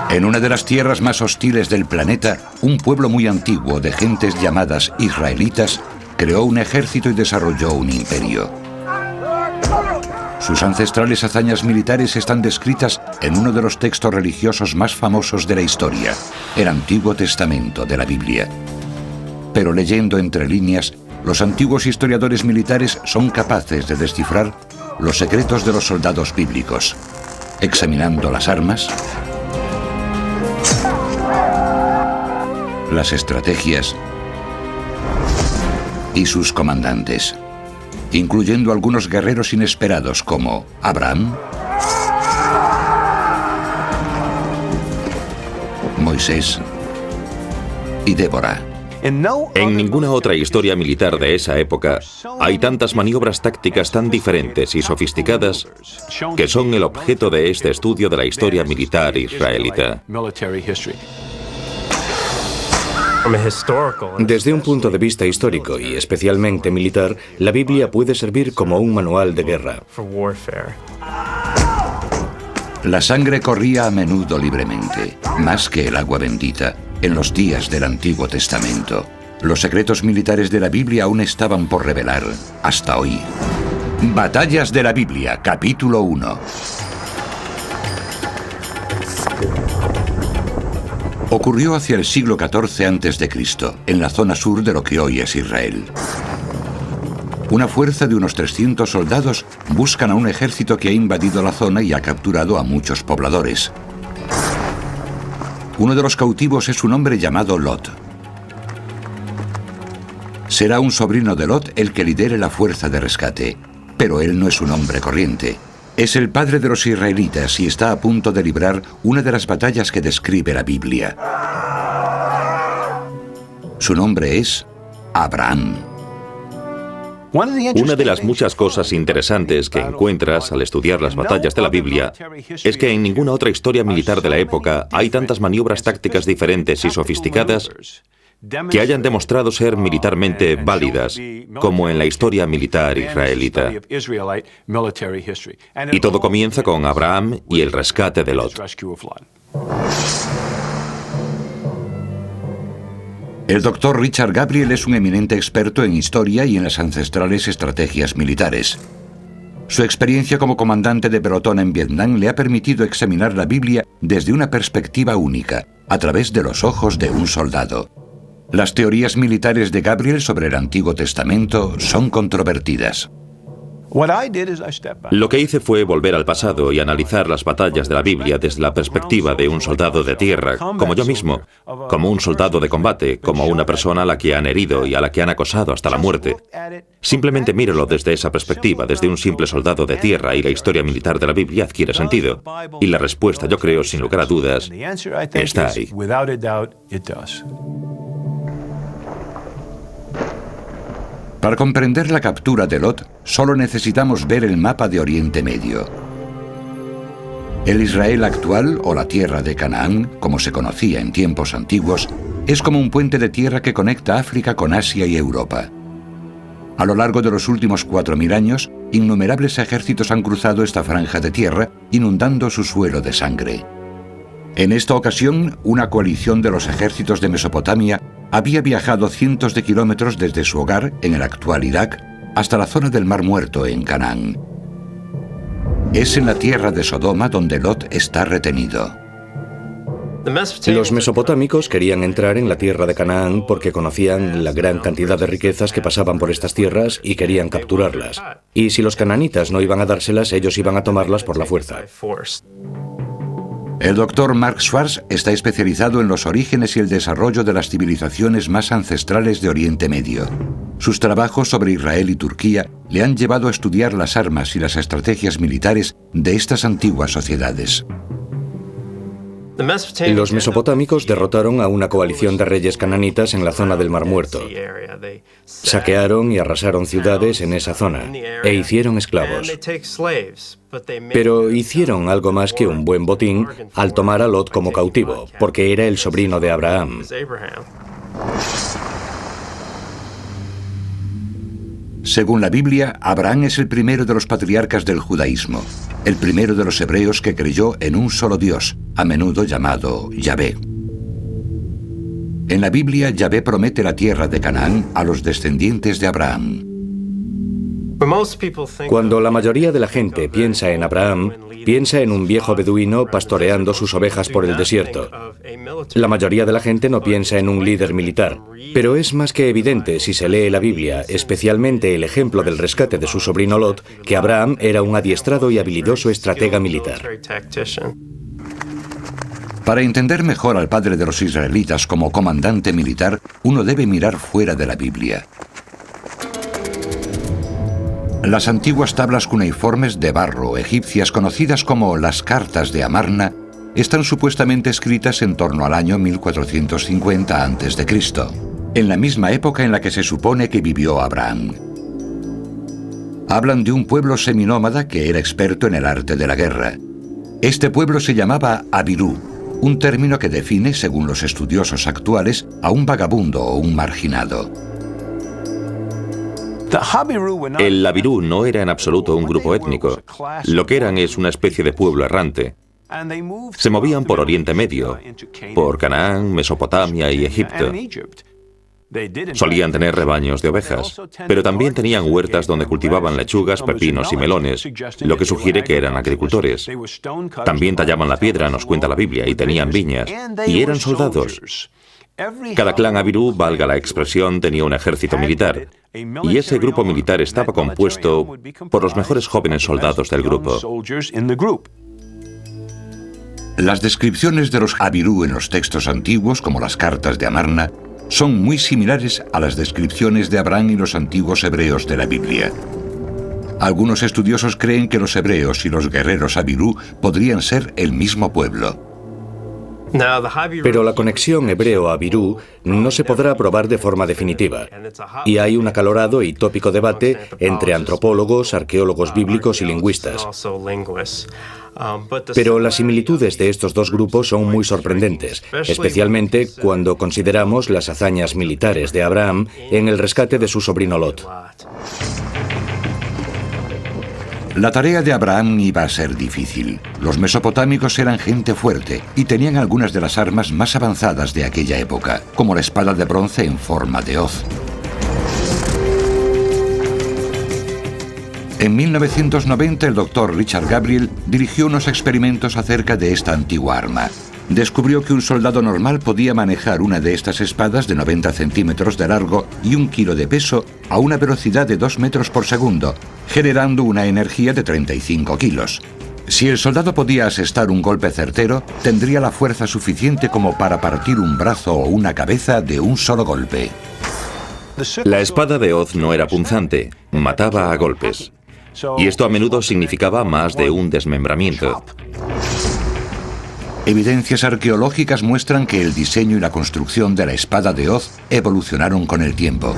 En una de las tierras más hostiles del planeta, un pueblo muy antiguo de gentes llamadas israelitas creó un ejército y desarrolló un imperio. Sus ancestrales hazañas militares están descritas en uno de los textos religiosos más famosos de la historia, el Antiguo Testamento de la Biblia. Pero leyendo entre líneas, los antiguos historiadores militares son capaces de descifrar los secretos de los soldados bíblicos, examinando las armas, las estrategias y sus comandantes, incluyendo algunos guerreros inesperados como Abraham, Moisés y Débora. En ninguna otra historia militar de esa época hay tantas maniobras tácticas tan diferentes y sofisticadas que son el objeto de este estudio de la historia militar israelita. Desde un punto de vista histórico y especialmente militar, la Biblia puede servir como un manual de guerra. La sangre corría a menudo libremente, más que el agua bendita, en los días del Antiguo Testamento. Los secretos militares de la Biblia aún estaban por revelar, hasta hoy. Batallas de la Biblia, capítulo 1. Ocurrió hacia el siglo XIV a.C., en la zona sur de lo que hoy es Israel. Una fuerza de unos 300 soldados buscan a un ejército que ha invadido la zona y ha capturado a muchos pobladores. Uno de los cautivos es un hombre llamado Lot. Será un sobrino de Lot el que lidere la fuerza de rescate, pero él no es un hombre corriente. Es el padre de los israelitas y está a punto de librar una de las batallas que describe la Biblia. Su nombre es Abraham. Una de las muchas cosas interesantes que encuentras al estudiar las batallas de la Biblia es que en ninguna otra historia militar de la época hay tantas maniobras tácticas diferentes y sofisticadas que hayan demostrado ser militarmente válidas como en la historia militar israelita. Y todo comienza con Abraham y el rescate de Lot. El doctor Richard Gabriel es un eminente experto en historia y en las ancestrales estrategias militares. Su experiencia como comandante de pelotón en Vietnam le ha permitido examinar la Biblia desde una perspectiva única, a través de los ojos de un soldado. Las teorías militares de Gabriel sobre el Antiguo Testamento son controvertidas. Lo que hice fue volver al pasado y analizar las batallas de la Biblia desde la perspectiva de un soldado de tierra, como yo mismo, como un soldado de combate, como una persona a la que han herido y a la que han acosado hasta la muerte. Simplemente míralo desde esa perspectiva, desde un simple soldado de tierra, y la historia militar de la Biblia adquiere sentido. Y la respuesta, yo creo, sin lugar a dudas, está ahí. Para comprender la captura de Lot, solo necesitamos ver el mapa de Oriente Medio. El Israel actual, o la tierra de Canaán, como se conocía en tiempos antiguos, es como un puente de tierra que conecta África con Asia y Europa. A lo largo de los últimos 4000 años, innumerables ejércitos han cruzado esta franja de tierra, inundando su suelo de sangre. En esta ocasión, una coalición de los ejércitos de Mesopotamia había viajado cientos de kilómetros desde su hogar, en el actual Irak, hasta la zona del Mar Muerto, en Canaán. Es en la tierra de Sodoma donde Lot está retenido. Los mesopotámicos querían entrar en la tierra de Canaán porque conocían la gran cantidad de riquezas que pasaban por estas tierras y querían capturarlas. Y si los cananitas no iban a dárselas, ellos iban a tomarlas por la fuerza. El doctor Mark Schwartz está especializado en los orígenes y el desarrollo de las civilizaciones más ancestrales de Oriente Medio. Sus trabajos sobre Israel y Turquía le han llevado a estudiar las armas y las estrategias militares de estas antiguas sociedades. Los mesopotámicos derrotaron a una coalición de reyes cananitas en la zona del Mar Muerto. Saquearon y arrasaron ciudades en esa zona e hicieron esclavos. Pero hicieron algo más que un buen botín al tomar a Lot como cautivo, porque era el sobrino de Abraham. Según la Biblia, Abraham es el primero de los patriarcas del judaísmo, el primero de los hebreos que creyó en un solo Dios, a menudo llamado Yahvé. En la Biblia, Yahvé promete la tierra de Canaán a los descendientes de Abraham. Cuando la mayoría de la gente piensa en Abraham, piensa en un viejo beduino pastoreando sus ovejas por el desierto. La mayoría de la gente no piensa en un líder militar, pero es más que evidente si se lee la Biblia, especialmente el ejemplo del rescate de su sobrino Lot, que Abraham era un adiestrado y habilidoso estratega militar. Para entender mejor al padre de los israelitas como comandante militar, uno debe mirar fuera de la Biblia. Las antiguas tablas cuneiformes de barro egipcias, conocidas como las cartas de Amarna, están supuestamente escritas en torno al año 1450 a.C., en la misma época en la que se supone que vivió Abraham. Hablan de un pueblo seminómada que era experto en el arte de la guerra. Este pueblo se llamaba Abirú, un término que define, según los estudiosos actuales, a un vagabundo o un marginado. El Abirú no era en absoluto un grupo étnico. Lo que eran es una especie de pueblo errante. Se movían por Oriente Medio, por Canaán, Mesopotamia y Egipto. Solían tener rebaños de ovejas, pero también tenían huertas donde cultivaban lechugas, pepinos y melones, lo que sugiere que eran agricultores. También tallaban la piedra, nos cuenta la Biblia, y tenían viñas, y eran soldados. Cada clan Abirú, valga la expresión, tenía un ejército militar, y ese grupo militar estaba compuesto por los mejores jóvenes soldados del grupo. Las descripciones de los Abirú en los textos antiguos, como las cartas de Amarna, son muy similares a las descripciones de Abraham y los antiguos hebreos de la Biblia. Algunos estudiosos creen que los hebreos y los guerreros Abirú podrían ser el mismo pueblo. Pero la conexión hebreo-abirú no se podrá probar de forma definitiva, y hay un acalorado y tópico debate entre antropólogos, arqueólogos bíblicos y lingüistas. Pero las similitudes de estos dos grupos son muy sorprendentes, especialmente cuando consideramos las hazañas militares de Abraham en el rescate de su sobrino Lot. La tarea de Abraham iba a ser difícil. Los mesopotámicos eran gente fuerte y tenían algunas de las armas más avanzadas de aquella época, como la espada de bronce en forma de hoz. En 1990, el doctor Richard Gabriel dirigió unos experimentos acerca de esta antigua arma. Descubrió que un soldado normal podía manejar una de estas espadas de 90 centímetros de largo y 1 kilo de peso a una velocidad de 2 metros por segundo, generando una energía de 35 kilos. Si el soldado podía asestar un golpe certero, tendría la fuerza suficiente como para partir un brazo o una cabeza de un solo golpe. La espada de hoz no era punzante, mataba a golpes. Y esto a menudo significaba más de un desmembramiento. Evidencias arqueológicas muestran que el diseño y la construcción de la espada de hoz evolucionaron con el tiempo.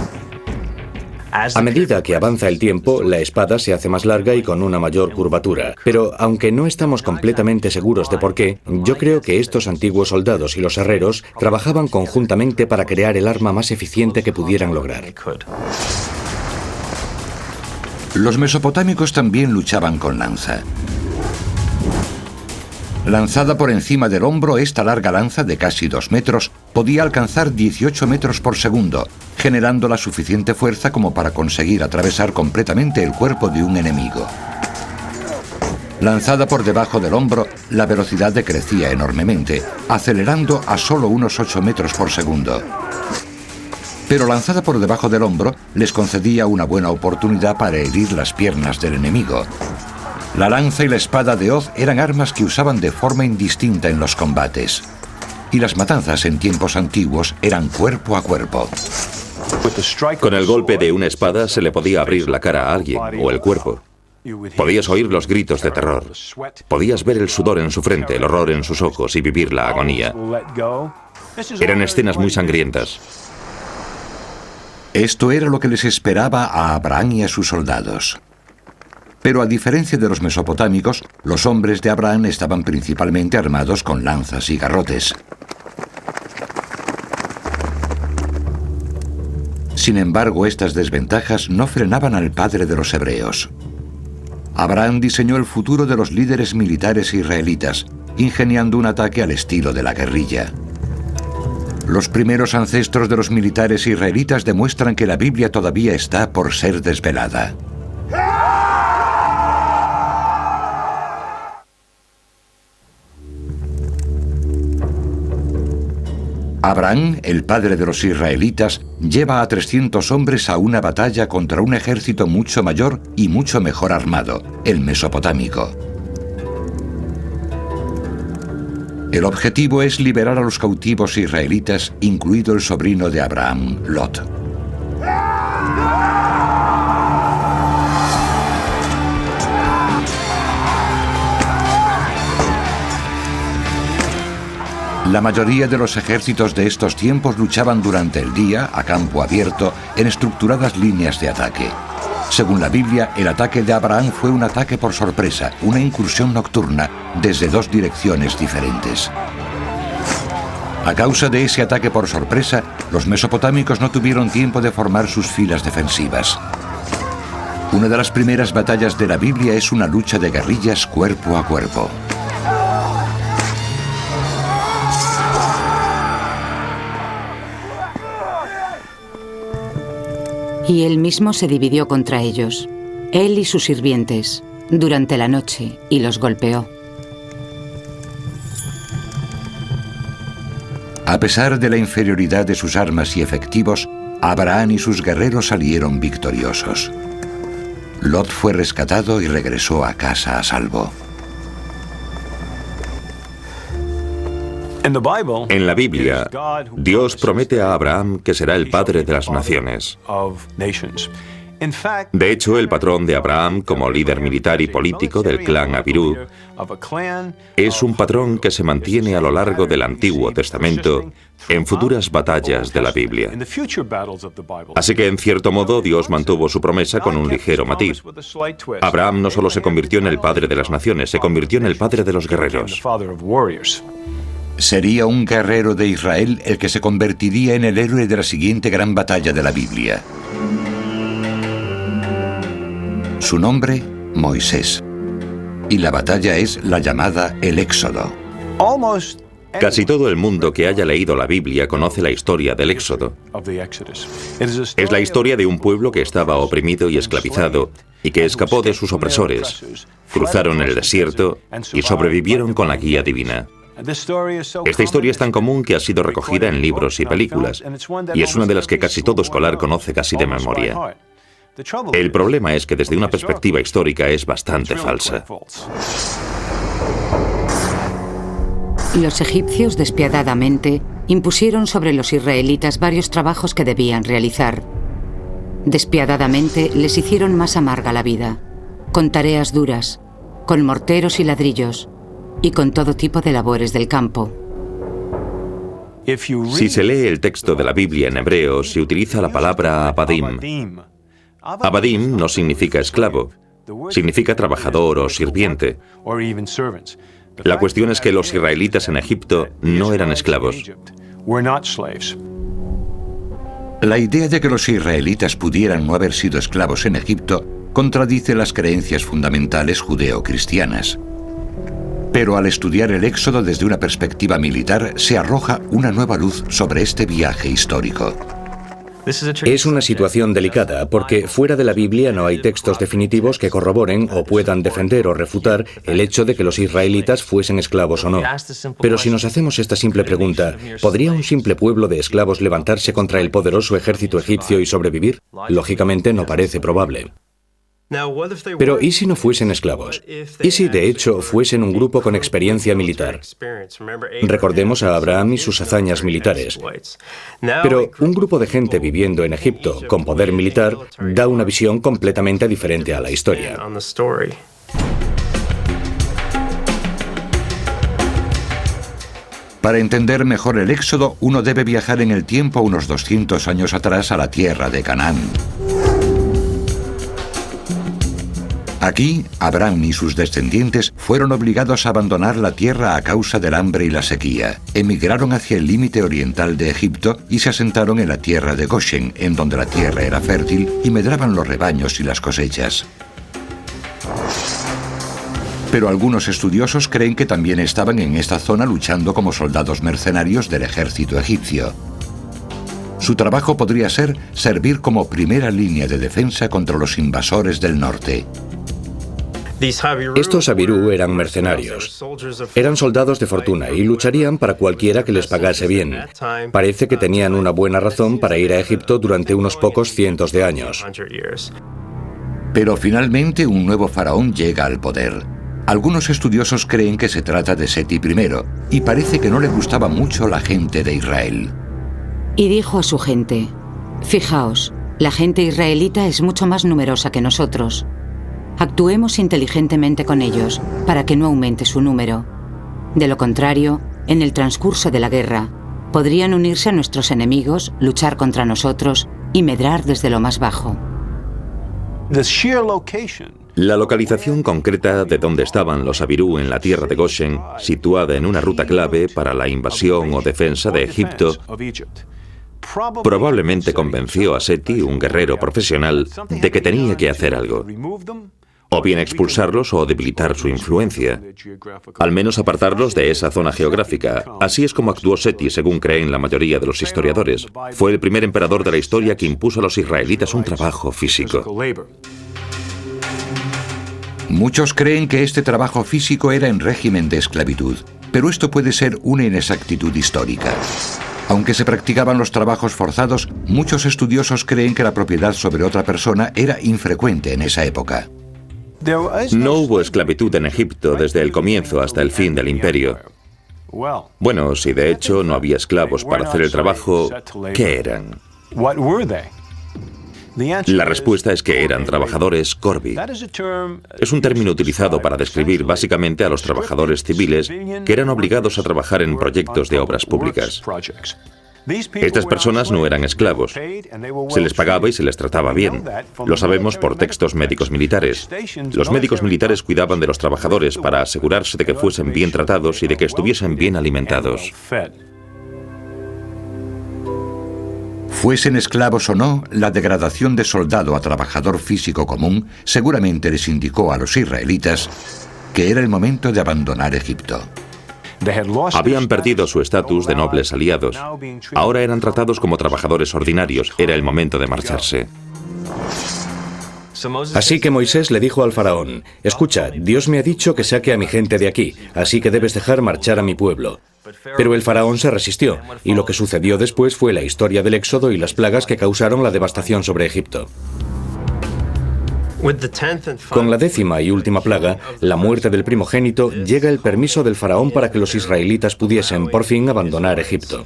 A medida que avanza el tiempo, la espada se hace más larga y con una mayor curvatura. Pero aunque no estamos completamente seguros de por qué, yo creo que estos antiguos soldados y los herreros trabajaban conjuntamente para crear el arma más eficiente que pudieran lograr. Los mesopotámicos también luchaban con lanza. Lanzada por encima del hombro, esta larga lanza de casi 2 metros podía alcanzar 18 metros por segundo, generando la suficiente fuerza como para conseguir atravesar completamente el cuerpo de un enemigo. Lanzada por debajo del hombro, la velocidad decrecía enormemente, acelerando a solo unos 8 metros por segundo. Pero lanzada por debajo del hombro, les concedía una buena oportunidad para herir las piernas del enemigo. La lanza y la espada de hoz eran armas que usaban de forma indistinta en los combates. Y las matanzas en tiempos antiguos eran cuerpo a cuerpo. Con el golpe de una espada se le podía abrir la cara a alguien o el cuerpo. Podías oír los gritos de terror. Podías ver el sudor en su frente, el horror en sus ojos y vivir la agonía. Eran escenas muy sangrientas. Esto era lo que les esperaba a Abraham y a sus soldados. Pero a diferencia de los mesopotámicos, los hombres de Abraham estaban principalmente armados con lanzas y garrotes. Sin embargo, estas desventajas no frenaban al padre de los hebreos. Abraham diseñó el futuro de los líderes militares israelitas, ingeniando un ataque al estilo de la guerrilla. Los primeros ancestros de los militares israelitas demuestran que la Biblia todavía está por ser desvelada. Abraham, el padre de los israelitas, lleva a 300 hombres a una batalla contra un ejército mucho mayor y mucho mejor armado, el mesopotámico. El objetivo es liberar a los cautivos israelitas, incluido el sobrino de Abraham, Lot. La mayoría de los ejércitos de estos tiempos luchaban durante el día, a campo abierto, en estructuradas líneas de ataque. Según la Biblia, el ataque de Abraham fue un ataque por sorpresa, una incursión nocturna desde dos direcciones diferentes. A causa de ese ataque por sorpresa, los mesopotámicos no tuvieron tiempo de formar sus filas defensivas. Una de las primeras batallas de la Biblia es una lucha de guerrillas cuerpo a cuerpo. Y él mismo se dividió contra ellos, él y sus sirvientes, durante la noche, y los golpeó. A pesar de la inferioridad de sus armas y efectivos, Abraham y sus guerreros salieron victoriosos. Lot fue rescatado y regresó a casa a salvo. En la Biblia, Dios promete a Abraham que será el padre de las naciones. De hecho, el patrón de Abraham como líder militar y político del clan Abirú es un patrón que se mantiene a lo largo del Antiguo Testamento en futuras batallas de la Biblia. Así que, en cierto modo, Dios mantuvo su promesa con un ligero matiz. Abraham no solo se convirtió en el padre de las naciones, se convirtió en el padre de los guerreros. Sería un guerrero de Israel el que se convertiría en el héroe de la siguiente gran batalla de la Biblia. Su nombre, Moisés. Y la batalla es la llamada el Éxodo. Casi todo el mundo que haya leído la Biblia conoce la historia del Éxodo. Es la historia de un pueblo que estaba oprimido y esclavizado y que escapó de sus opresores, cruzaron el desierto y sobrevivieron con la guía divina. Esta historia es tan común que ha sido recogida en libros y películas, y es una de las que casi todo escolar conoce casi de memoria. El problema es que desde una perspectiva histórica es bastante falsa. Los egipcios, despiadadamente, impusieron sobre los israelitas varios trabajos que debían realizar. Despiadadamente les hicieron más amarga la vida, con tareas duras, con morteros y ladrillos, y con todo tipo de labores del campo. Si se lee el texto de la Biblia en hebreo, se utiliza la palabra abadim. Abadim no significa esclavo, significa trabajador o sirviente. La cuestión es que los israelitas en Egipto no eran esclavos. La idea de que los israelitas pudieran no haber sido esclavos en Egipto contradice las creencias fundamentales judeo-cristianas. Pero al estudiar el Éxodo desde una perspectiva militar, se arroja una nueva luz sobre este viaje histórico. Es una situación delicada porque fuera de la Biblia no hay textos definitivos que corroboren o puedan defender o refutar el hecho de que los israelitas fuesen esclavos o no. Pero si nos hacemos esta simple pregunta, ¿podría un simple pueblo de esclavos levantarse contra el poderoso ejército egipcio y sobrevivir? Lógicamente no parece probable. Pero ¿y si no fuesen esclavos? ¿Y si de hecho fuesen un grupo con experiencia militar? Recordemos a Abraham y sus hazañas militares. Pero un grupo de gente viviendo en Egipto con poder militar da una visión completamente diferente a la historia. Para entender mejor el Éxodo, uno debe viajar en el tiempo unos 200 años atrás a la tierra de Canaán. Aquí, Abraham y sus descendientes fueron obligados a abandonar la tierra a causa del hambre y la sequía. Emigraron hacia el límite oriental de Egipto y se asentaron en la tierra de Goshen, en donde la tierra era fértil y medraban los rebaños y las cosechas. Pero algunos estudiosos creen que también estaban en esta zona luchando como soldados mercenarios del ejército egipcio. Su trabajo podría ser servir como primera línea de defensa contra los invasores del norte. Estos Habirú eran mercenarios. Eran soldados de fortuna y lucharían para cualquiera que les pagase bien. Parece que tenían una buena razón para ir a Egipto durante unos pocos cientos de años. Pero finalmente un nuevo faraón llega al poder. Algunos estudiosos creen que se trata de Seti I, y parece que no le gustaba mucho la gente de Israel. Y dijo a su gente: «Fijaos, la gente israelita es mucho más numerosa que nosotros. Actuemos inteligentemente con ellos, para que no aumente su número. De lo contrario, en el transcurso de la guerra, podrían unirse a nuestros enemigos, luchar contra nosotros y medrar desde lo más bajo». La localización concreta de donde estaban los Habirú en la tierra de Goshen, situada en una ruta clave para la invasión o defensa de Egipto, probablemente convenció a Seti, un guerrero profesional, de que tenía que hacer algo. O bien expulsarlos o debilitar su influencia. Al menos apartarlos de esa zona geográfica. Así es como actuó Seti, según creen la mayoría de los historiadores. Fue el primer emperador de la historia que impuso a los israelitas un trabajo físico. Muchos creen que este trabajo físico era en régimen de esclavitud, pero esto puede ser una inexactitud histórica. Aunque se practicaban los trabajos forzados, muchos estudiosos creen que la propiedad sobre otra persona era infrecuente en esa época. No hubo esclavitud en Egipto desde el comienzo hasta el fin del imperio. Bueno, si de hecho no había esclavos para hacer el trabajo, ¿qué eran? La respuesta es que eran trabajadores corvi. Es un término utilizado para describir básicamente a los trabajadores civiles que eran obligados a trabajar en proyectos de obras públicas. Estas personas no eran esclavos. Se les pagaba y se les trataba bien. Lo sabemos por textos médicos militares. Los médicos militares cuidaban de los trabajadores para asegurarse de que fuesen bien tratados y de que estuviesen bien alimentados. Fuesen esclavos o no, la degradación de soldado a trabajador físico común seguramente les indicó a los israelitas que era el momento de abandonar Egipto. Habían perdido su estatus de nobles aliados. Ahora eran tratados como trabajadores ordinarios. Era el momento de marcharse. Así que Moisés le dijo al faraón: «Escucha, Dios me ha dicho que saque a mi gente de aquí, así que debes dejar marchar a mi pueblo». Pero el faraón se resistió, y lo que sucedió después fue la historia del éxodo y las plagas que causaron la devastación sobre Egipto. Con la 10ª y última plaga, la muerte del primogénito, llega el permiso del faraón para que los israelitas pudiesen por fin abandonar Egipto.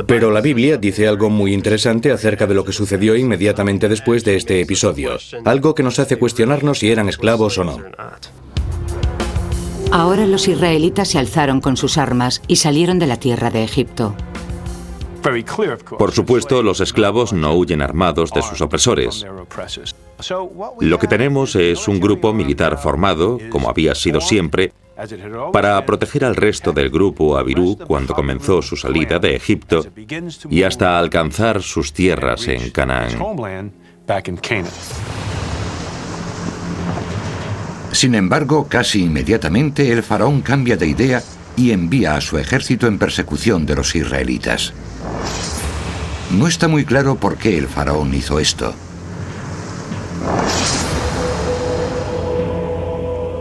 Pero la Biblia dice algo muy interesante acerca de lo que sucedió inmediatamente después de este episodio, algo que nos hace cuestionarnos si eran esclavos o no. Ahora los israelitas se alzaron con sus armas y salieron de la tierra de Egipto. Por supuesto, los esclavos no huyen armados de sus opresores. Lo que tenemos es un grupo militar formado, como había sido siempre, para proteger al resto del grupo Habirú cuando comenzó su salida de Egipto y hasta alcanzar sus tierras en Canaán. Sin embargo, casi inmediatamente el faraón cambia de idea y envía a su ejército en persecución de los israelitas. No está muy claro por qué el faraón hizo esto.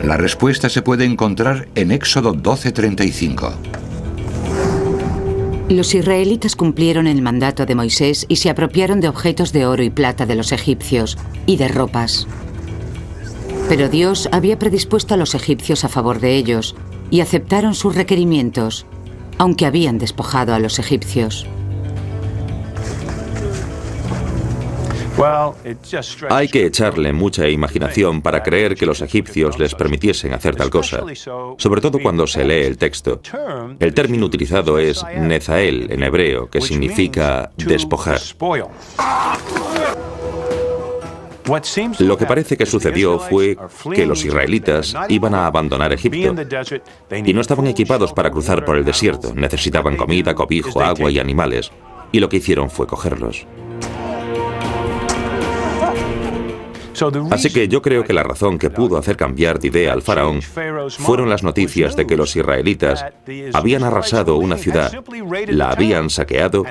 La respuesta se puede encontrar en Éxodo 12:35. Los israelitas cumplieron el mandato de Moisés y se apropiaron de objetos de oro y plata de los egipcios y de ropas. Pero Dios había predispuesto a los egipcios a favor de ellos y aceptaron sus requerimientos, aunque habían despojado a los egipcios. Hay que echarle mucha imaginación para creer que los egipcios les permitiesen hacer tal cosa, sobre todo cuando se lee el texto. El término utilizado es nezael en hebreo, que significa despojar. Lo que parece que sucedió fue que los israelitas iban a abandonar Egipto y no estaban equipados para cruzar por el desierto. Necesitaban comida, cobijo, agua y animales. Y lo que hicieron fue cogerlos. Así que yo creo que la razón que pudo hacer cambiar de idea al faraón fueron las noticias de que los israelitas habían arrasado una ciudad, la habían saqueado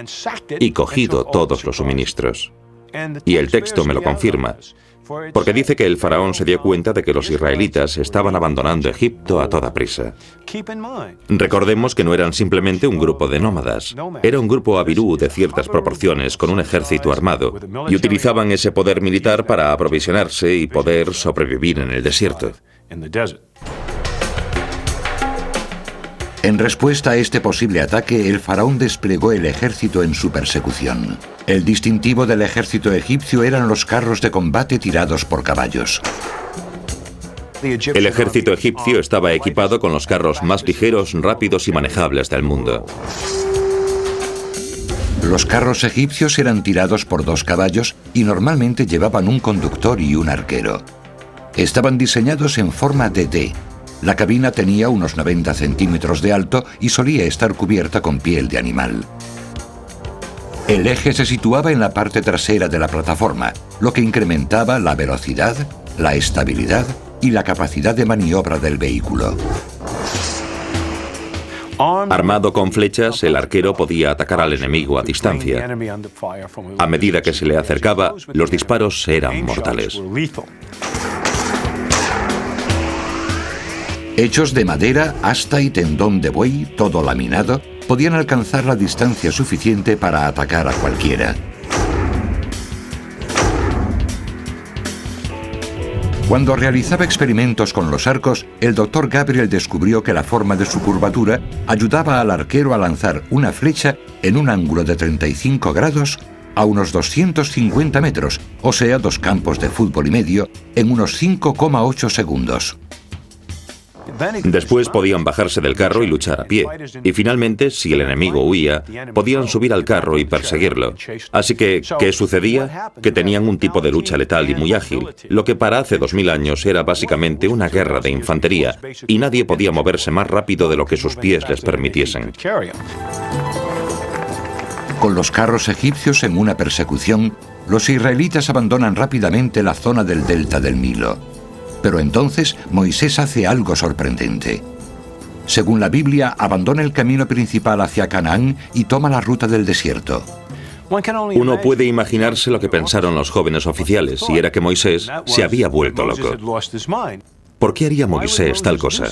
y cogido todos los suministros. Y el texto me lo confirma, porque dice que el faraón se dio cuenta de que los israelitas estaban abandonando Egipto a toda prisa. Recordemos que no eran simplemente un grupo de nómadas, era un grupo abirú de ciertas proporciones con un ejército armado, y utilizaban ese poder militar para aprovisionarse y poder sobrevivir en el desierto. En respuesta a este posible ataque, el faraón desplegó el ejército en su persecución. El distintivo del ejército egipcio eran los carros de combate tirados por caballos. El ejército egipcio estaba equipado con los carros más ligeros, rápidos y manejables del mundo. Los carros egipcios eran tirados por 2 caballos y normalmente llevaban un conductor y un arquero. Estaban diseñados en forma de D. La cabina tenía unos 90 centímetros de alto y solía estar cubierta con piel de animal. El eje se situaba en la parte trasera de la plataforma, lo que incrementaba la velocidad, la estabilidad y la capacidad de maniobra del vehículo. Armado con flechas, el arquero podía atacar al enemigo a distancia. A medida que se le acercaba, los disparos eran mortales. Hechos de madera, asta y tendón de buey, todo laminado, podían alcanzar la distancia suficiente para atacar a cualquiera. Cuando realizaba experimentos con los arcos, el Dr. Gabriel descubrió que la forma de su curvatura ayudaba al arquero a lanzar una flecha en un ángulo de 35 grados a unos 250 metros, o sea, 2 campos de fútbol y medio, en unos 5,8 segundos. Después podían bajarse del carro y luchar a pie. Y finalmente, si el enemigo huía, podían subir al carro y perseguirlo. Así que, ¿qué sucedía? Que tenían un tipo de lucha letal y muy ágil, lo que para hace 2000 años era básicamente una guerra de infantería, y nadie podía moverse más rápido de lo que sus pies les permitiesen. Con los carros egipcios en una persecución, los israelitas abandonan rápidamente la zona del delta del Nilo. Pero entonces Moisés hace algo sorprendente. Según la Biblia, abandona el camino principal hacia Canaán y toma la ruta del desierto. Uno puede imaginarse lo que pensaron los jóvenes oficiales, y era que Moisés se había vuelto loco. ¿Por qué haría Moisés tal cosa?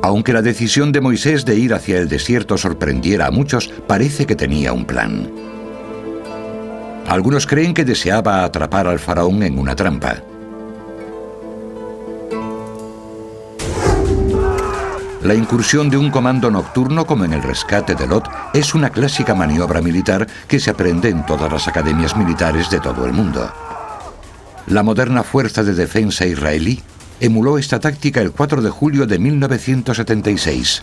Aunque la decisión de Moisés de ir hacia el desierto sorprendiera a muchos, parece que tenía un plan. Algunos creen que deseaba atrapar al faraón en una trampa. La incursión de un comando nocturno, como en el rescate de Lot, es una clásica maniobra militar que se aprende en todas las academias militares de todo el mundo. La moderna Fuerza de Defensa israelí emuló esta táctica el 4 de julio de 1976.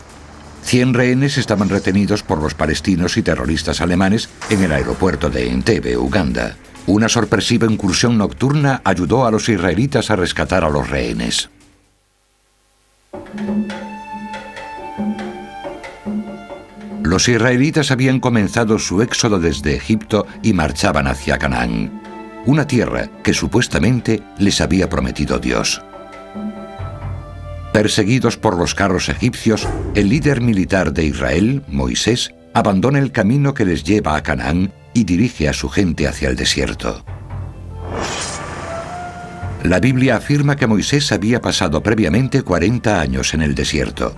100 rehenes estaban retenidos por los palestinos y terroristas alemanes en el aeropuerto de Entebbe, Uganda. Una sorpresiva incursión nocturna ayudó a los israelitas a rescatar a los rehenes. Los israelitas habían comenzado su éxodo desde Egipto y marchaban hacia Canaán, una tierra que supuestamente les había prometido Dios. Perseguidos por los carros egipcios, el líder militar de Israel, Moisés, abandona el camino que les lleva a Canaán y dirige a su gente hacia el desierto. La Biblia afirma que Moisés había pasado previamente 40 años en el desierto.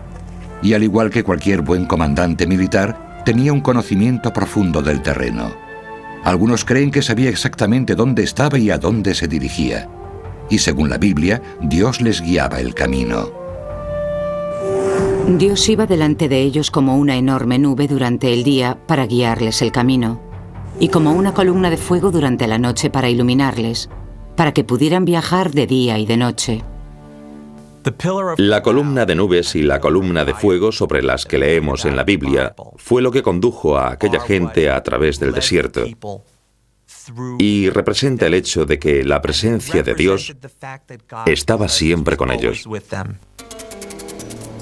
Y al igual que cualquier buen comandante militar, tenía un conocimiento profundo del terreno. Algunos creen que sabía exactamente dónde estaba y a dónde se dirigía. Y según la Biblia, Dios les guiaba el camino. Dios iba delante de ellos como una enorme nube durante el día para guiarles el camino, y como una columna de fuego durante la noche para iluminarles, para que pudieran viajar de día y de noche. La columna de nubes y la columna de fuego sobre las que leemos en la Biblia fue lo que condujo a aquella gente a través del desierto. y representa el hecho de que la presencia de Dios estaba siempre con ellos.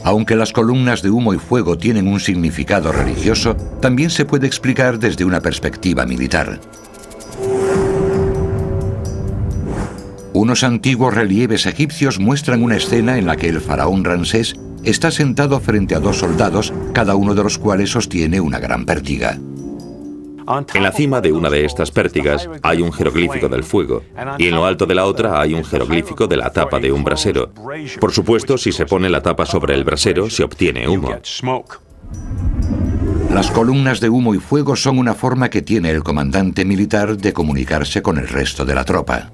Aunque las columnas de humo y fuego tienen un significado religioso, también se puede explicar desde una perspectiva militar. Unos antiguos relieves egipcios muestran una escena en la que el faraón Ramsés está sentado frente a dos soldados, cada uno de los cuales sostiene una gran pértiga. En la cima de una de estas pértigas hay un jeroglífico del fuego, y en lo alto de la otra hay un jeroglífico de la tapa de un brasero. Por supuesto, si se pone la tapa sobre el brasero, se obtiene humo. Las columnas de humo y fuego son una forma que tiene el comandante militar de comunicarse con el resto de la tropa.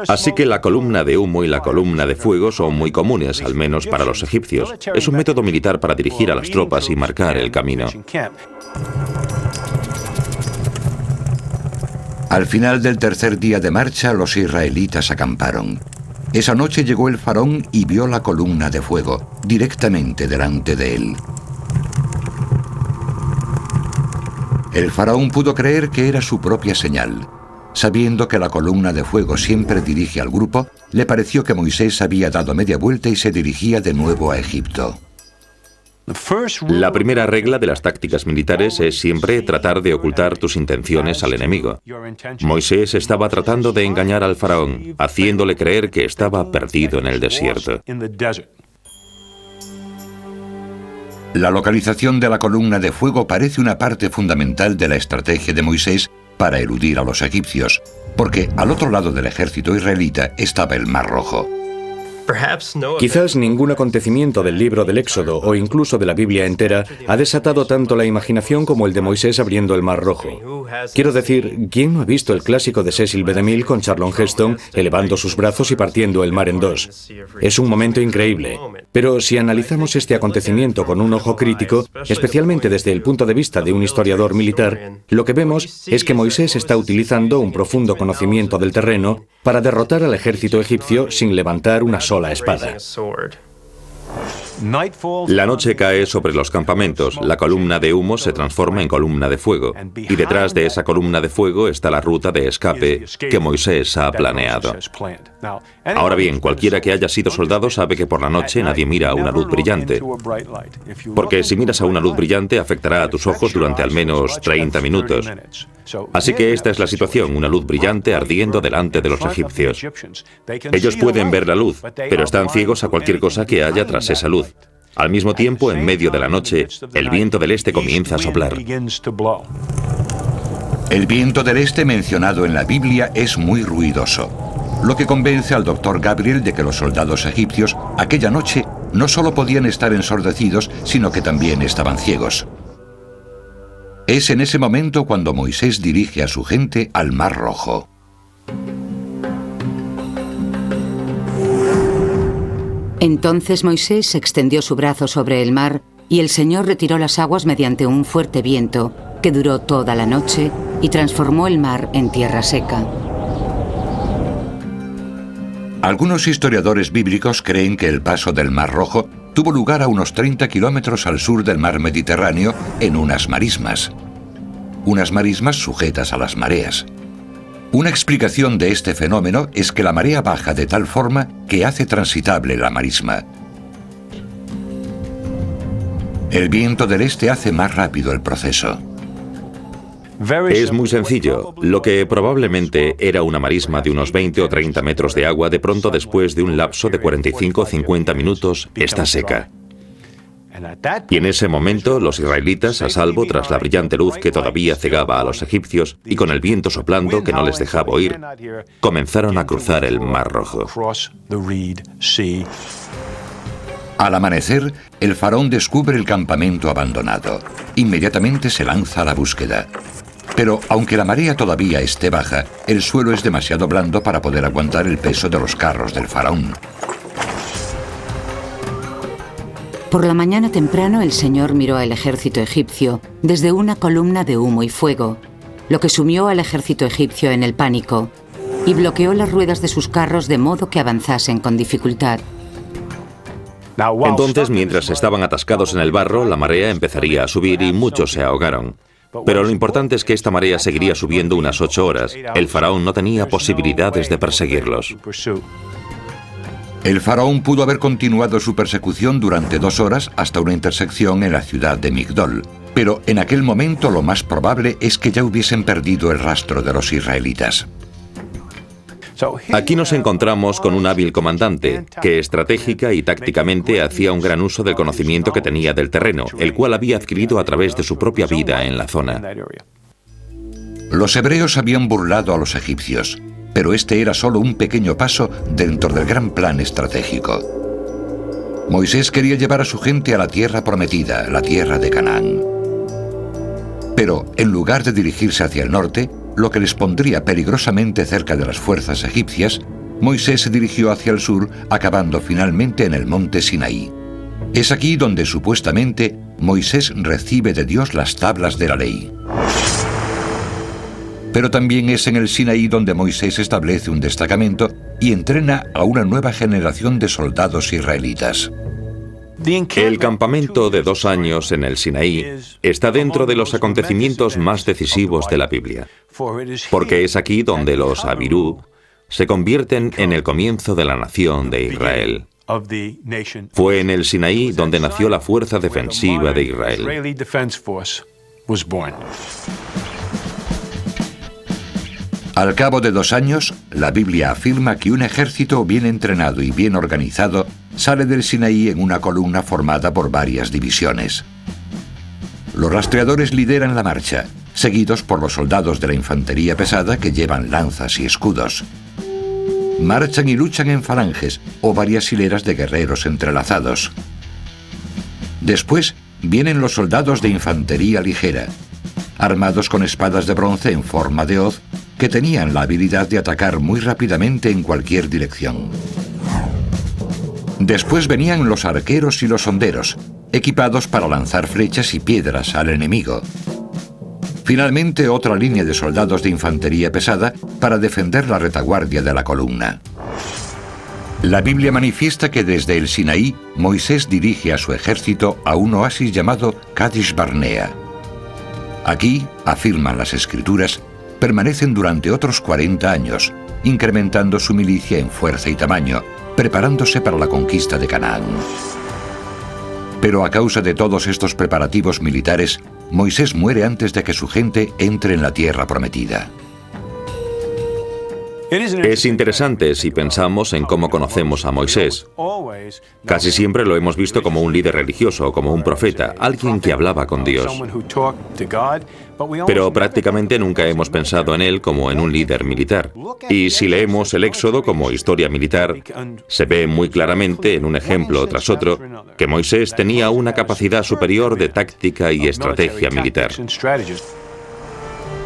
Así que la columna de humo y la columna de fuego son muy comunes, al menos para los egipcios. Es un método militar para dirigir a las tropas y marcar el camino. Al final del tercer día de marcha, los israelitas acamparon. Esa noche llegó el faraón y vio la columna de fuego directamente delante de él. El faraón pudo creer que era su propia señal. Sabiendo que la columna de fuego siempre dirige al grupo, le pareció que Moisés había dado media vuelta y se dirigía de nuevo a Egipto. La primera regla de las tácticas militares es siempre tratar de ocultar tus intenciones al enemigo. Moisés estaba tratando de engañar al faraón, haciéndole creer que estaba perdido en el desierto. La localización de la columna de fuego parece una parte fundamental de la estrategia de Moisés para eludir a los egipcios, porque al otro lado del ejército israelita estaba el Mar Rojo. Quizás ningún acontecimiento del libro del Éxodo o incluso de la Biblia entera ha desatado tanto la imaginación como el de Moisés abriendo el Mar Rojo. Quiero decir, ¿quién no ha visto el clásico de Cecil B. DeMille con Charlton Heston elevando sus brazos y partiendo el mar en dos? Es un momento increíble, pero si analizamos este acontecimiento con un ojo crítico, especialmente desde el punto de vista de un historiador militar, lo que vemos es que Moisés está utilizando un profundo conocimiento del terreno para derrotar al ejército egipcio sin levantar una sola espada. La noche cae sobre los campamentos, la columna de humo se transforma en columna de fuego, y detrás de esa columna de fuego está la ruta de escape que Moisés ha planeado. Ahora bien, cualquiera que haya sido soldado sabe que por la noche nadie mira a una luz brillante, porque si miras a una luz brillante afectará a tus ojos durante al menos 30 minutos. Así que esta es la situación, una luz brillante ardiendo delante de los egipcios. Ellos pueden ver la luz, pero están ciegos a cualquier cosa que haya tras esa luz. Al mismo tiempo, en medio de la noche, el viento del este comienza a soplar. El viento del este mencionado en la Biblia es muy ruidoso, lo que convence al doctor Gabriel de que los soldados egipcios aquella noche no solo podían estar ensordecidos, sino que también estaban ciegos. Es en ese momento cuando Moisés dirige a su gente al Mar Rojo. Entonces Moisés extendió su brazo sobre el mar y el Señor retiró las aguas mediante un fuerte viento que duró toda la noche y transformó el mar en tierra seca. Algunos historiadores bíblicos creen que el paso del Mar Rojo tuvo lugar a unos 30 kilómetros al sur del mar Mediterráneo en unas marismas. Unas marismas sujetas a las mareas. Una explicación de este fenómeno es que la marea baja de tal forma que hace transitable la marisma. El viento del este hace más rápido el proceso. Es muy sencillo. Lo que probablemente era una marisma de unos 20 o 30 metros de agua, de pronto después de un lapso de 45 o 50 minutos, está seca. Y en ese momento, los israelitas, a salvo tras la brillante luz que todavía cegaba a los egipcios y con el viento soplando que no les dejaba oír, comenzaron a cruzar el Mar Rojo. Al amanecer, el faraón descubre el campamento abandonado. Inmediatamente se lanza a la búsqueda. Pero aunque la marea todavía esté baja, el suelo es demasiado blando para poder aguantar el peso de los carros del faraón. Por la mañana temprano el Señor miró al ejército egipcio desde una columna de humo y fuego, lo que sumió al ejército egipcio en el pánico y bloqueó las ruedas de sus carros de modo que avanzasen con dificultad. Entonces, mientras estaban atascados en el barro, la marea empezaría a subir y muchos se ahogaron. Pero lo importante es que esta marea seguiría subiendo unas 8 horas. El faraón no tenía posibilidades de perseguirlos. El faraón pudo haber continuado su persecución durante 2 horas hasta una intersección en la ciudad de Migdol. Pero en aquel momento lo más probable es que ya hubiesen perdido el rastro de los israelitas. Aquí nos encontramos con un hábil comandante que estratégica y tácticamente hacía un gran uso del conocimiento que tenía del terreno, el cual había adquirido a través de su propia vida en la zona. Los hebreos habían burlado a los egipcios, pero este era solo un pequeño paso dentro del gran plan estratégico. Moisés quería llevar a su gente a la tierra prometida, la tierra de Canaán. Pero en lugar de dirigirse hacia el norte, lo que les pondría peligrosamente cerca de las fuerzas egipcias, Moisés se dirigió hacia el sur, acabando finalmente en el monte Sinaí. Es aquí donde supuestamente Moisés recibe de Dios las tablas de la ley. Pero también es en el Sinaí donde Moisés establece un destacamento y entrena a una nueva generación de soldados israelitas. El campamento de 2 años en el Sinaí está dentro de los acontecimientos más decisivos de la Biblia, porque es aquí donde los Abirú se convierten en el comienzo de la nación de Israel. Fue en el Sinaí donde nació la fuerza defensiva de Israel. Al cabo de 2 años, la Biblia afirma que un ejército bien entrenado y bien organizado sale del Sinaí en una columna formada por varias divisiones. Los rastreadores lideran la marcha, seguidos por los soldados de la infantería pesada que llevan lanzas y escudos. Marchan y luchan en falanges o varias hileras de guerreros entrelazados. Después vienen los soldados de infantería ligera, armados con espadas de bronce en forma de hoz, que tenían la habilidad de atacar muy rápidamente en cualquier dirección. Después venían los arqueros y los honderos, equipados para lanzar flechas y piedras al enemigo. Finalmente, otra línea de soldados de infantería pesada para defender la retaguardia de la columna. La Biblia manifiesta que desde el Sinaí, Moisés dirige a su ejército a un oasis llamado Kadesh Barnea. Aquí, afirman las Escrituras, permanecen durante otros 40 años, incrementando su milicia en fuerza y tamaño, preparándose para la conquista de Canaán. Pero a causa de todos estos preparativos militares, Moisés muere antes de que su gente entre en la tierra prometida. Es interesante si pensamos en cómo conocemos a Moisés. Casi siempre lo hemos visto como un líder religioso, como un profeta, alguien que hablaba con Dios. Pero prácticamente nunca hemos pensado en él como en un líder militar. Y si leemos el Éxodo como historia militar, se ve muy claramente, en un ejemplo tras otro, que Moisés tenía una capacidad superior de táctica y estrategia militar.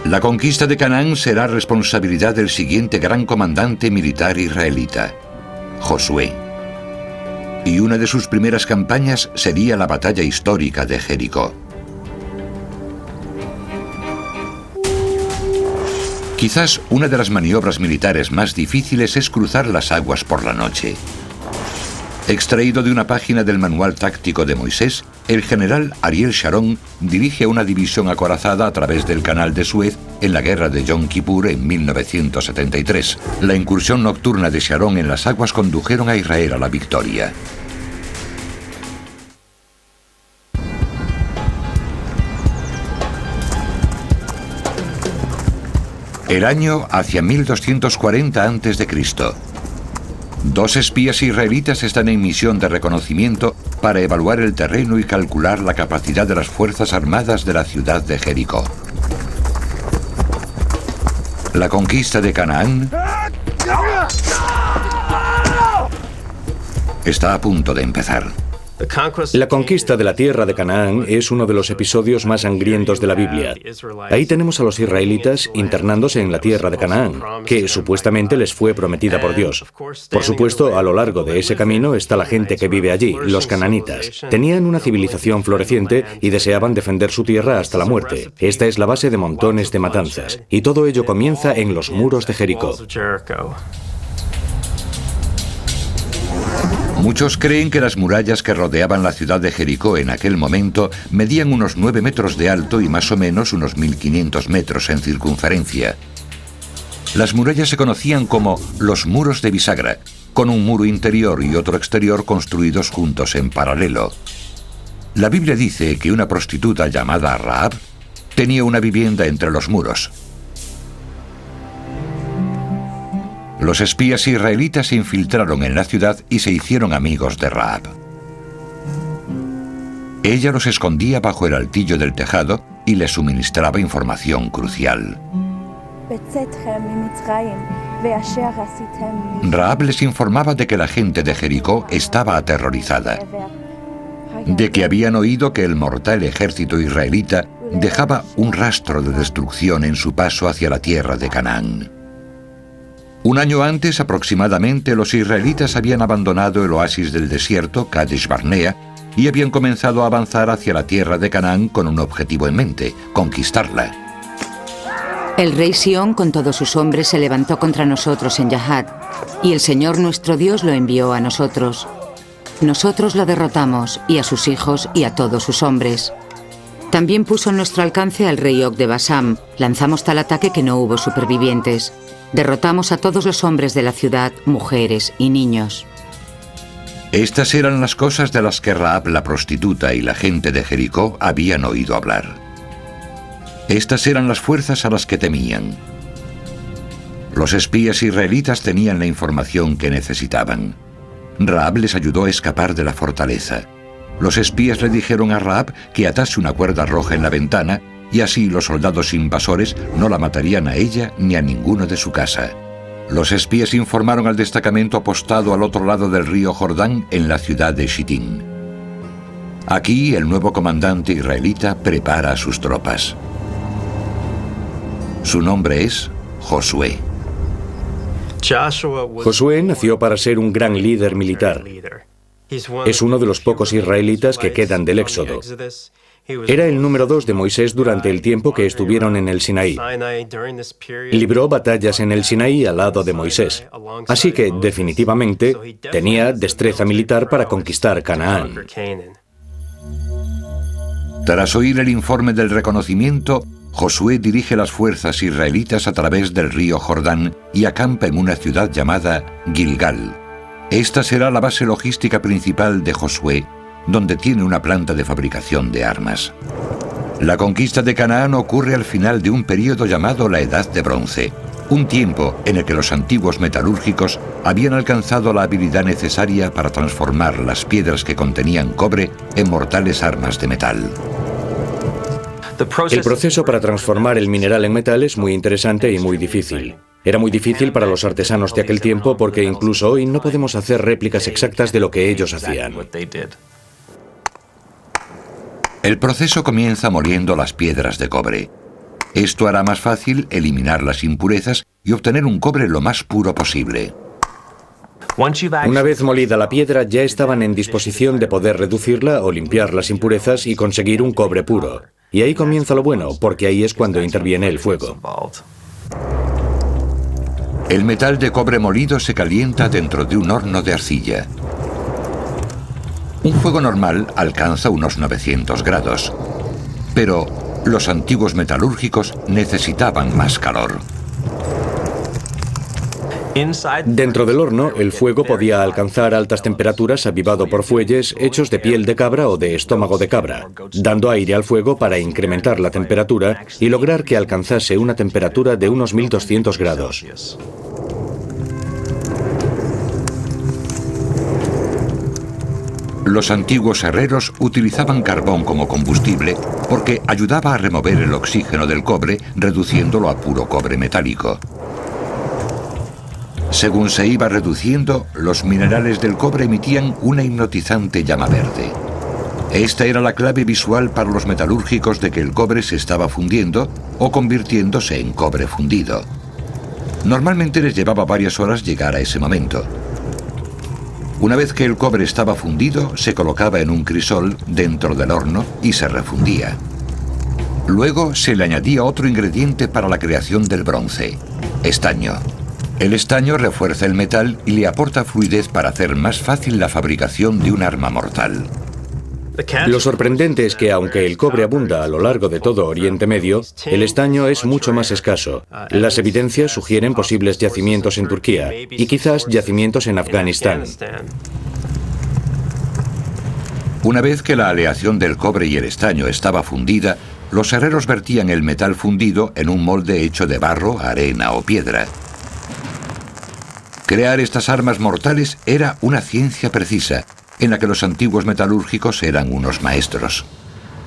La conquista de Canaán será responsabilidad del siguiente gran comandante militar israelita, Josué. Y una de sus primeras campañas sería la batalla histórica de Jericó. Quizás una de las maniobras militares más difíciles es cruzar las aguas por la noche. Extraído de una página del manual táctico de Moisés, el general Ariel Sharon dirige una división acorazada a través del canal de Suez en la guerra de Yom Kippur en 1973. La incursión nocturna de Sharon en las aguas condujeron a Israel a la victoria. El año hacia 1240 a.C. 2 espías israelitas están en misión de reconocimiento para evaluar el terreno y calcular la capacidad de las fuerzas armadas de la ciudad de Jericó. La conquista de Canaán está a punto de empezar. La conquista de la tierra de Canaán es uno de los episodios más sangrientos de la Biblia. Ahí tenemos a los israelitas internándose en la tierra de Canaán, que supuestamente les fue prometida por Dios. Por supuesto, a lo largo de ese camino está la gente que vive allí, los cananitas. Tenían una civilización floreciente y deseaban defender su tierra hasta la muerte. Esta es la base de montones de matanzas, y todo ello comienza en los muros de Jericó. Muchos creen que las murallas que rodeaban la ciudad de Jericó en aquel momento medían unos 9 metros de alto y más o menos unos 1500 metros en circunferencia. Las murallas se conocían como los muros de bisagra, con un muro interior y otro exterior construidos juntos en paralelo. La Biblia dice que una prostituta llamada Rahab tenía una vivienda entre los muros. Los espías israelitas se infiltraron en la ciudad y se hicieron amigos de Rahab. Ella los escondía bajo el altillo del tejado y les suministraba información crucial. Rahab les informaba de que la gente de Jericó estaba aterrorizada, de que habían oído que el mortal ejército israelita dejaba un rastro de destrucción en su paso hacia la tierra de Canaán. Un año antes aproximadamente, los israelitas habían abandonado el oasis del desierto, Kadesh Barnea, y habían comenzado a avanzar hacia la tierra de Canaán con un objetivo en mente: conquistarla. El rey Sión con todos sus hombres se levantó contra nosotros en Yahat, y el Señor nuestro Dios lo envió a nosotros. Nosotros lo derrotamos, y a sus hijos y a todos sus hombres. También puso en nuestro alcance al rey Og de Basán. Lanzamos tal ataque que no hubo supervivientes. Derrotamos a todos los hombres de la ciudad, mujeres y niños. Estas eran las cosas de las que Rahab la prostituta y la gente de Jericó habían oído hablar. Estas eran las fuerzas a las que temían. Los espías israelitas tenían la información que necesitaban. Rahab les ayudó a escapar de la fortaleza. Los espías le dijeron a Rahab que atase una cuerda roja en la ventana y así los soldados invasores no la matarían a ella ni a ninguno de su casa. Los espías informaron al destacamento apostado al otro lado del río Jordán en la ciudad de Shittim. Aquí el nuevo comandante israelita prepara a sus tropas. Su nombre es Josué. Josué nació para ser un gran líder militar. Es uno de los pocos israelitas que quedan del Éxodo. Era el número 2 de Moisés durante el tiempo que estuvieron en el Sinaí. Libró batallas en el Sinaí al lado de Moisés. Así que, definitivamente, tenía destreza militar para conquistar Canaán. Tras oír el informe del reconocimiento, Josué dirige las fuerzas israelitas a través del río Jordán y acampa en una ciudad llamada Gilgal. Esta será la base logística principal de Josué, donde tiene una planta de fabricación de armas. La conquista de Canaán ocurre al final de un periodo llamado la Edad de Bronce, un tiempo en el que los antiguos metalúrgicos habían alcanzado la habilidad necesaria para transformar las piedras que contenían cobre en mortales armas de metal. El proceso para transformar el mineral en metal es muy interesante y muy difícil. Era muy difícil para los artesanos de aquel tiempo porque incluso hoy no podemos hacer réplicas exactas de lo que ellos hacían. El proceso comienza moliendo las piedras de cobre. Esto hará más fácil eliminar las impurezas y obtener un cobre lo más puro posible. Una vez molida la piedra, ya estaban en disposición de poder reducirla o limpiar las impurezas y conseguir un cobre puro. Y ahí comienza lo bueno, porque ahí es cuando interviene el fuego. El metal de cobre molido se calienta dentro de un horno de arcilla. Un fuego normal alcanza unos 900 grados, pero los antiguos metalúrgicos necesitaban más calor. Dentro del horno, el fuego podía alcanzar altas temperaturas avivado por fuelles hechos de piel de cabra o de estómago de cabra, dando aire al fuego para incrementar la temperatura y lograr que alcanzase una temperatura de unos 1200 grados. Los antiguos herreros utilizaban carbón como combustible porque ayudaba a remover el oxígeno del cobre, reduciéndolo a puro cobre metálico. Según se iba reduciendo, los minerales del cobre emitían una hipnotizante llama verde. Esta era la clave visual para los metalúrgicos de que el cobre se estaba fundiendo o convirtiéndose en cobre fundido. Normalmente les llevaba varias horas llegar a ese momento. Una vez que el cobre estaba fundido, se colocaba en un crisol dentro del horno y se refundía. Luego se le añadía otro ingrediente para la creación del bronce: estaño. El estaño refuerza el metal y le aporta fluidez para hacer más fácil la fabricación de un arma mortal. Lo sorprendente es que, aunque el cobre abunda a lo largo de todo Oriente Medio, el estaño es mucho más escaso. Las evidencias sugieren posibles yacimientos en Turquía y quizás yacimientos en Afganistán. Una vez que la aleación del cobre y el estaño estaba fundida, los herreros vertían el metal fundido en un molde hecho de barro, arena o piedra. Crear estas armas mortales era una ciencia precisa, en la que los antiguos metalúrgicos eran unos maestros.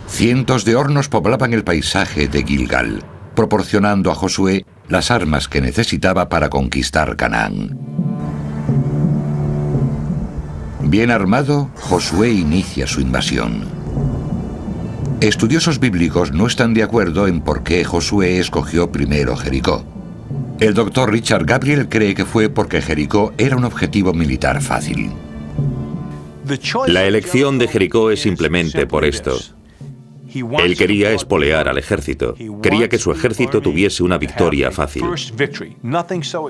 Cientos de hornos poblaban el paisaje de Gilgal, proporcionando a Josué las armas que necesitaba para conquistar Canaán. Bien armado, Josué inicia su invasión. Estudiosos bíblicos no están de acuerdo en por qué Josué escogió primero Jericó. El doctor Richard Gabriel cree que fue porque Jericó era un objetivo militar fácil. La elección de Jericó es simplemente por esto. Él quería espolear al ejército. Quería que su ejército tuviese una victoria fácil.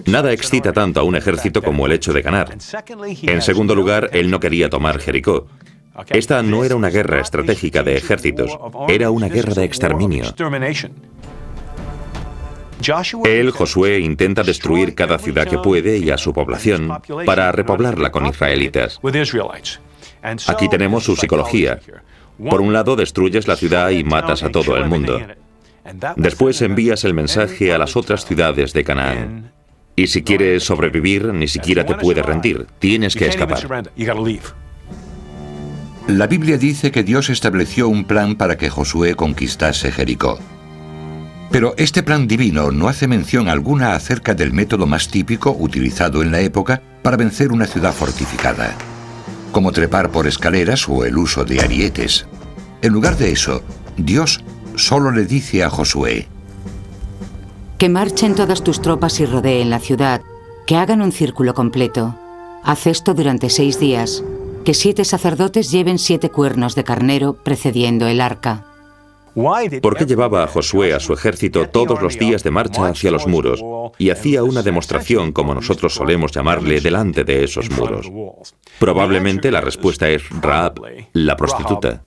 Nada excita tanto a un ejército como el hecho de ganar. En segundo lugar, él no quería tomar Jericó. Esta no era una guerra estratégica de ejércitos, era una guerra de exterminio. Él, Josué, intenta destruir cada ciudad que puede y a su población para repoblarla con israelitas. Aquí tenemos su psicología. Por un lado, destruyes la ciudad y matas a todo el mundo. Después envías el mensaje a las otras ciudades de Canaán. Y si quieres sobrevivir, ni siquiera te puedes rendir. Tienes que escapar. La Biblia dice que Dios estableció un plan para que Josué conquistase Jericó. Pero este plan divino no hace mención alguna acerca del método más típico utilizado en la época para vencer una ciudad fortificada, como trepar por escaleras o el uso de arietes. En lugar de eso, Dios solo le dice a Josué: que marchen todas tus tropas y rodeen la ciudad, que hagan un círculo completo. Haz esto durante 6 días, que 7 sacerdotes lleven 7 cuernos de carnero precediendo el arca. ¿Por qué llevaba a Josué a su ejército todos los días de marcha hacia los muros y hacía una demostración, como nosotros solemos llamarle, delante de esos muros? Probablemente la respuesta es Rahab, la prostituta.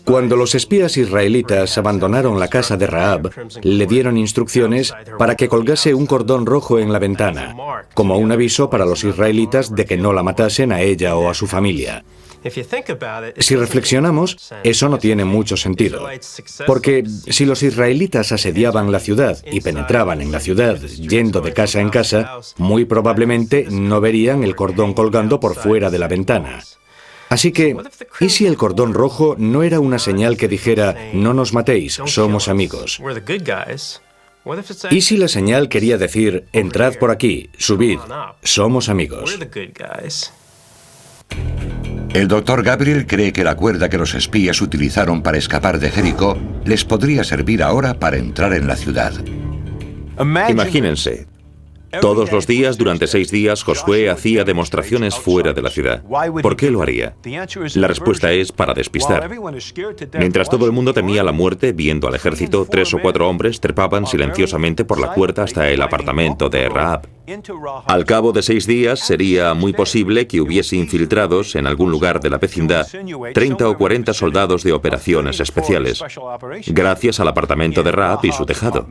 Cuando los espías israelitas abandonaron la casa de Rahab, le dieron instrucciones para que colgase un cordón rojo en la ventana, como un aviso para los israelitas de que no la matasen a ella o a su familia. Si reflexionamos, eso no tiene mucho sentido, porque si los israelitas asediaban la ciudad y penetraban en la ciudad yendo de casa en casa, muy probablemente no verían el cordón colgando por fuera de la ventana. Así que, ¿y si el cordón rojo no era una señal que dijera, no nos matéis, somos amigos? ¿Y si la señal quería decir, entrad por aquí, subid, somos amigos? El doctor Gabriel cree que la cuerda que los espías utilizaron para escapar de Jericó les podría servir ahora para entrar en la ciudad. Imagínense. Todos los días, durante 6 días, Josué hacía demostraciones fuera de la ciudad. ¿Por qué lo haría? La respuesta es para despistar. Mientras todo el mundo temía la muerte, viendo al ejército, 3 o 4 hombres trepaban silenciosamente por la puerta hasta el apartamento de Rahab. Al cabo de 6 días, sería muy posible que hubiese infiltrados en algún lugar de la vecindad 30 o 40 soldados de operaciones especiales, gracias al apartamento de Rahab y su tejado.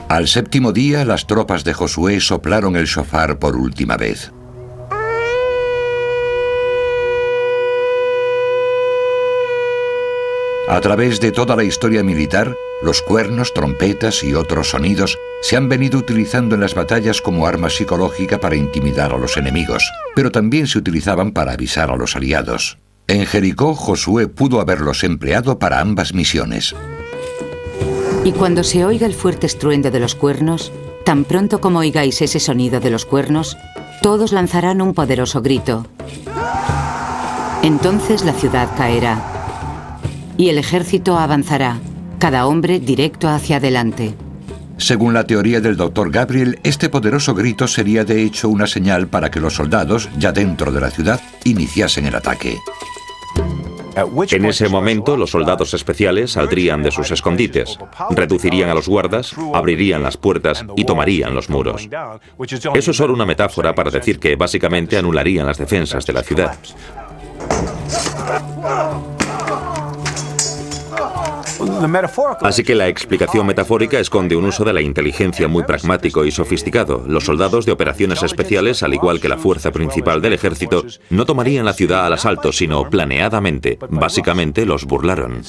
Al 7º día, las tropas de Josué soplaron el shofar por última vez. A través de toda la historia militar, los cuernos, trompetas y otros sonidos se han venido utilizando en las batallas como arma psicológica para intimidar a los enemigos, pero también se utilizaban para avisar a los aliados. En Jericó, Josué pudo haberlos empleado para ambas misiones. Y cuando se oiga el fuerte estruendo de los cuernos, tan pronto como oigáis ese sonido de los cuernos, todos lanzarán un poderoso grito. Entonces la ciudad caerá, y el ejército avanzará, cada hombre directo hacia adelante. Según la teoría del doctor Gabriel, este poderoso grito sería de hecho una señal para que los soldados, ya dentro de la ciudad, iniciasen el ataque. En ese momento, los soldados especiales saldrían de sus escondites, reducirían a los guardas, abrirían las puertas y tomarían los muros. Eso es solo una metáfora para decir que básicamente anularían las defensas de la ciudad. Así que la explicación metafórica esconde un uso de la inteligencia muy pragmático y sofisticado. Los soldados de operaciones especiales, al igual que la fuerza principal del ejército, no tomarían la ciudad al asalto, sino planeadamente. Básicamente los burlaron.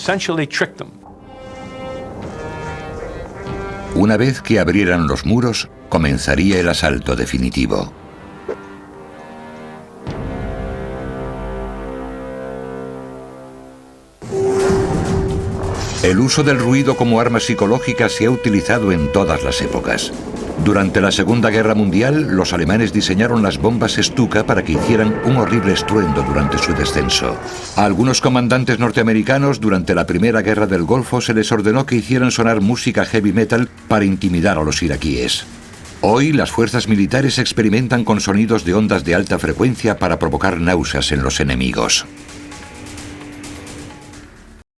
Una vez que abrieran los muros, comenzaría el asalto definitivo. El uso del ruido como arma psicológica se ha utilizado en todas las épocas. Durante la Segunda Guerra Mundial, los alemanes diseñaron las bombas Stuka para que hicieran un horrible estruendo durante su descenso. A algunos comandantes norteamericanos, durante la Primera Guerra del Golfo, se les ordenó que hicieran sonar música heavy metal para intimidar a los iraquíes. Hoy, las fuerzas militares experimentan con sonidos de ondas de alta frecuencia para provocar náuseas en los enemigos.